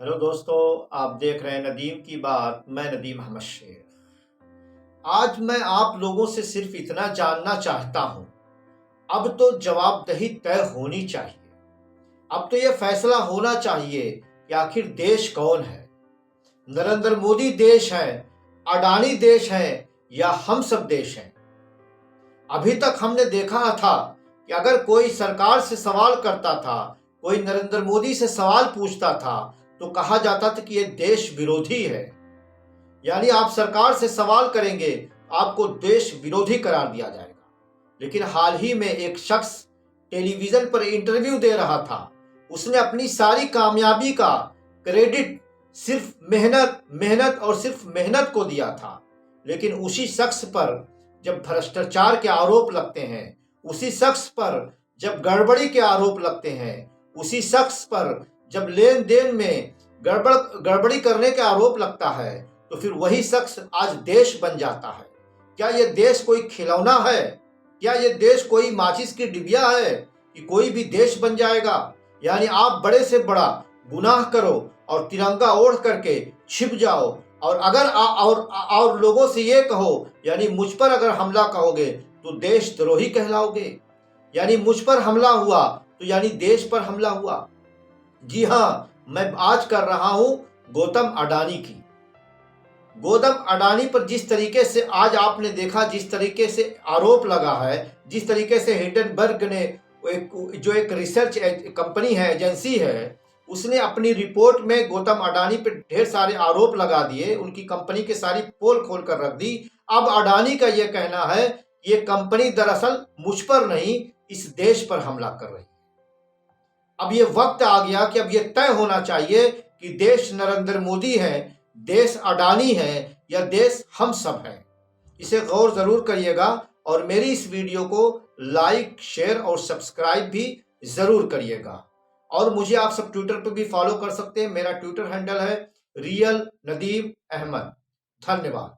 Hello दोस्तों, आप देख रहे हैं नदीम की बात। मैं नदीम अहमद शेख। आज मैं आप लोगों से सिर्फ इतना जानना चाहता हूं, अब तो जवाबदेही तय होनी चाहिए। अब तो यह फैसला होना चाहिए कि आखिर देश कौन है। नरेंद्र मोदी देश है, अडानी देश है, या हम सब देश हैं। अभी तक हमने देखा था कि अगर कोई सरकार से सवाल करता था, कोई नरेंद्र मोदी से सवाल पूछता था, तो कहा जाता था कि यह देश विरोधी है। यानी आप सरकार से सवाल करेंगे, आपको देश विरोधी करार दिया जाएगा। लेकिन हाल ही में एक शख्स टेलीविजन पर इंटरव्यू दे रहा था। उसने अपनी सारी कामयाबी का क्रेडिट सिर्फ मेहनत मेहनत और सिर्फ मेहनत को दिया था। लेकिन उसी शख्स पर जब भ्रष्टाचार के आरोप लगते हैं, उसी शख्स पर जब गड़बड़ी के आरोप लगते हैं, उसी शख्स पर जब लेन देन में गड़बड़ी करने के आरोप लगता है, तो फिर वही शख्स आज देश बन जाता है। क्या यह देश कोई खिलौना है? क्या यह देश कोई माचिस की डिबिया है कि कोई भी देश बन जाएगा? यानी आप बड़े से बड़ा गुनाह करो और तिरंगा ओढ़ करके छिप जाओ, और अगर और लोगों से ये कहो, यानी मुझ पर अगर हमला कहोगे तो देशद्रोही कहलाओगे। यानी मुझ पर हमला हुआ तो यानी देश पर हमला हुआ। जी हाँ, मैं आज कर रहा हूं गौतम अडानी की। गौतम अडानी पर जिस तरीके से आज आपने देखा, जिस तरीके से आरोप लगा है, जिस तरीके से हिंडनबर्ग ने जो एक रिसर्च कंपनी है, एजेंसी है, उसने अपनी रिपोर्ट में गौतम अडानी पर ढेर सारे आरोप लगा दिए, उनकी कंपनी की सारी पोल खोल कर रख दी। अब अडानी का यह कहना है ये कंपनी दरअसल मुझ पर नहीं, इस देश पर हमला कर रही है। अब ये वक्त आ गया कि अब ये तय होना चाहिए कि देश नरेंद्र मोदी है, देश अडानी है, या देश हम सब है। इसे गौर जरूर करिएगा और मेरी इस वीडियो को लाइक, शेयर और सब्सक्राइब भी जरूर करिएगा। और मुझे आप सब ट्विटर पर भी फॉलो कर सकते हैं। मेरा ट्विटर हैंडल है रियल नदीम अहमद। धन्यवाद।